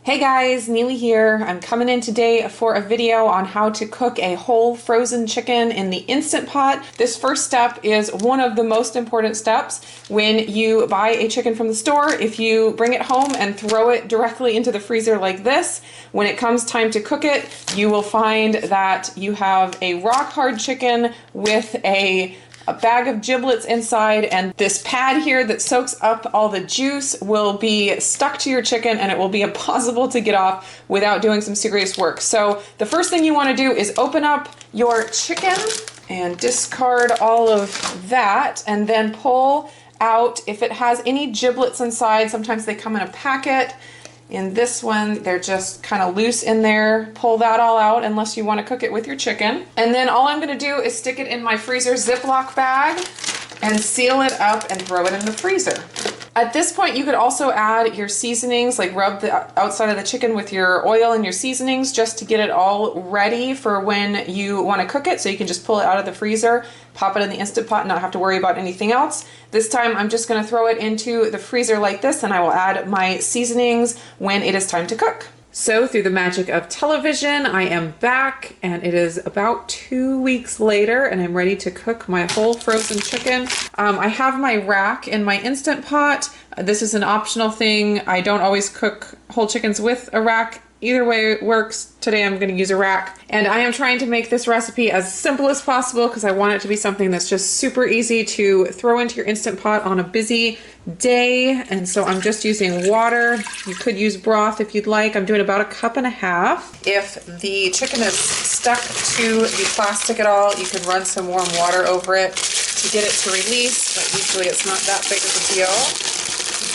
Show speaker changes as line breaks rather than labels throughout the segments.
Hey guys, Neely here. I'm coming in today for a video on how to cook a whole frozen chicken in the Instant Pot. This first step is one of the most important steps when you buy a chicken from the store. If you bring it home and throw it directly into the freezer like this, when it comes time to cook it, you will find that you have a rock hard chicken with a bag of giblets inside, and this pad here that soaks up all the juice will be stuck to your chicken and it will be impossible to get off without doing some serious work. So the first thing you want to do is open up your chicken and discard all of that, and then pull out if it has any giblets inside. Sometimes they come in a packet. In this one, they're just kind of loose in there. Pull that all out unless you want to cook it with your chicken. And then all I'm going to do is stick it in my freezer Ziploc bag and seal it up and throw it in the freezer. At this point, you could also add your seasonings, like rub the outside of the chicken with your oil and your seasonings just to get it all ready for when you want to cook it. So you can just pull it out of the freezer, pop it in the Instant Pot, and not have to worry about anything else. This time, I'm just going to throw it into the freezer like this, and I will add my seasonings when it is time to cook. So through the magic of television, I am back, and it is about 2 weeks later, and I'm ready to cook my whole frozen chicken. I have my rack in my Instant Pot. This is an optional thing. I don't always cook whole chickens with a rack. Either way it works. Today I'm going to use a rack, and I am trying to make this recipe as simple as possible because I want it to be something that's just super easy to throw into your Instant Pot on a busy day. And so I'm just using water. You could use broth if you'd like. I'm doing about 1.5 cups. If the chicken is stuck to the plastic at all, you can run some warm water over it to get it to release, but usually it's not that big of a deal.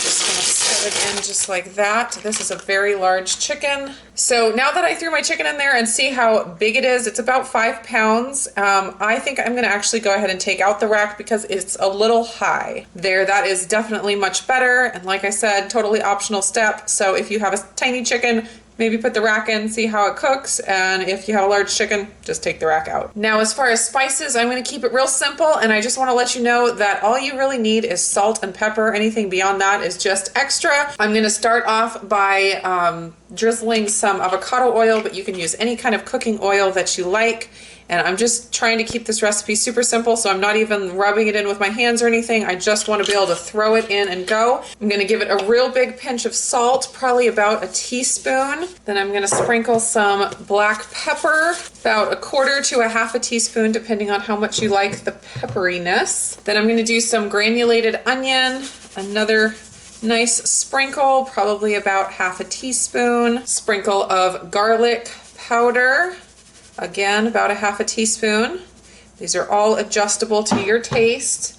Just gonna set it in just like that. This is a very large chicken. So now that I threw my chicken in there and see how big it is, it's about 5 pounds. I think I'm gonna actually go ahead and take out the rack because it's a little high. There, that is definitely much better. And like I said, totally optional step. So if you have a tiny chicken, maybe put the rack in, see how it cooks, and if you have a large chicken, just take the rack out. Now, as far as spices, I'm going to keep it real simple, and I just want to let you know that all you really need is salt and pepper. Anything beyond that is just extra. I'm going to start off by drizzling some avocado oil, but you can use any kind of cooking oil that you like. And I'm just trying to keep this recipe super simple, so I'm not even rubbing it in with my hands or anything. I just want to be able to throw it in and go. I'm going to give it a real big pinch of salt, probably about 1 teaspoon. Then I'm going to sprinkle some black pepper, about 1/4 to 1/2 teaspoon, depending on how much you like the pepperiness. Then I'm going to do some granulated onion, another nice sprinkle, probably about 1/2 teaspoon. Sprinkle of garlic powder. Again, about 1/2 teaspoon. These are all adjustable to your taste.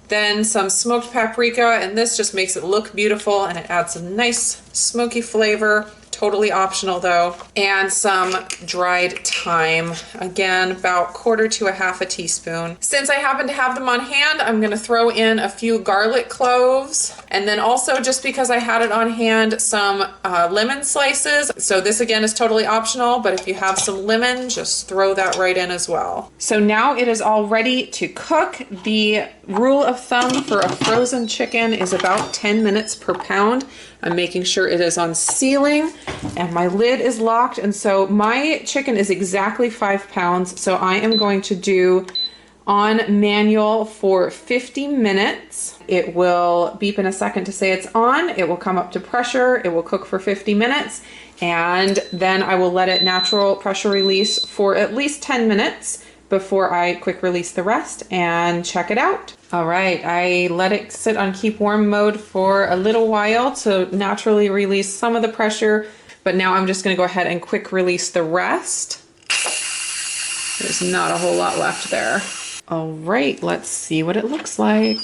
Then some smoked paprika, and this just makes it look beautiful and it adds some nice smoky flavor. Totally optional though. And some dried thyme. Again, about 1/4 to 1/2 teaspoon. Since I happen to have them on hand, I'm gonna throw in a few garlic cloves. And then also, just because I had it on hand, some lemon slices. So this again is totally optional, but if you have some lemon, just throw that right in as well. So now it is all ready to cook. The rule of thumb for a frozen chicken is about 10 minutes per pound. I'm making sure it is on sealing and my lid is locked. And so my chicken is exactly 5 pounds. So I am going to do on manual for 50 minutes. It will beep in a second to say it's on. It will come up to pressure. It will cook for 50 minutes. And then I will let it natural pressure release for at least 10 minutes before I quick release the rest and check it out. All right, I let it sit on keep warm mode for a little while to naturally release some of the pressure, but now I'm just gonna go ahead and quick release the rest. There's not a whole lot left there. All right, let's see what it looks like.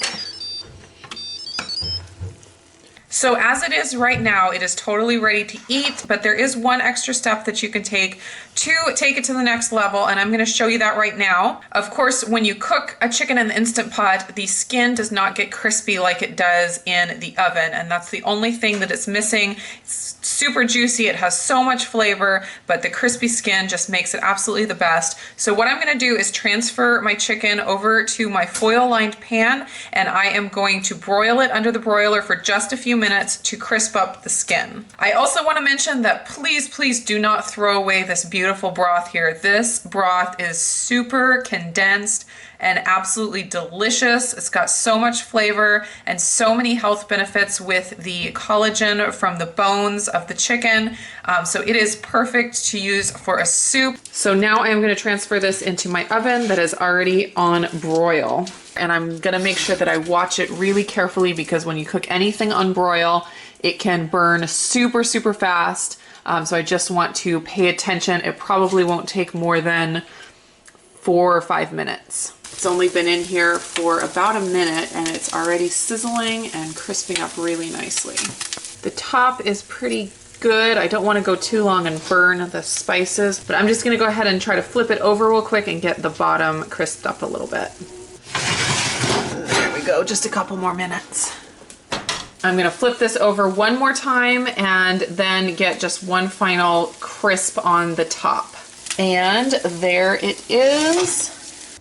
So as it is right now, it is totally ready to eat, but there is one extra step that you can take to take it to the next level, and I'm going to show you that right now. Of course, when you cook a chicken in the Instant Pot, the skin does not get crispy like it does in the oven, and that's the only thing that it's missing. It's super juicy, it has so much flavor, but the crispy skin just makes it absolutely the best. So what I'm going to do is transfer my chicken over to my foil-lined pan, and I am going to broil it under the broiler for just a few minutes minutes to crisp up the skin. I also want to mention that please do not throw away this beautiful broth here. This broth is super condensed and absolutely delicious. It's got so much flavor and so many health benefits with the collagen from the bones of the chicken. So it is perfect to use for a soup. So now I'm going to transfer this into my oven that is already on broil. And I'm going to make sure that I watch it really carefully, because when you cook anything on broil, it can burn super fast. So I just want to pay attention. It probably won't take more than 4 or 5 minutes. It's only been in here for about a minute and it's already sizzling and crisping up really nicely. The top is pretty good. I don't want to go too long and burn the spices, but I'm just going to go ahead and try to flip it over real quick and get the bottom crisped up a little bit. There we go, just a couple more minutes. I'm going to flip this over one more time and then get just one final crisp on the top. And there it is.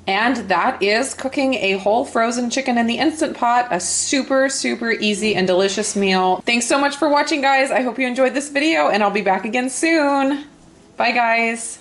And that is cooking a whole frozen chicken in the Instant Pot, a super easy and delicious meal. Thanks so much for watching, guys. I hope you enjoyed this video, and I'll be back again soon. Bye, guys.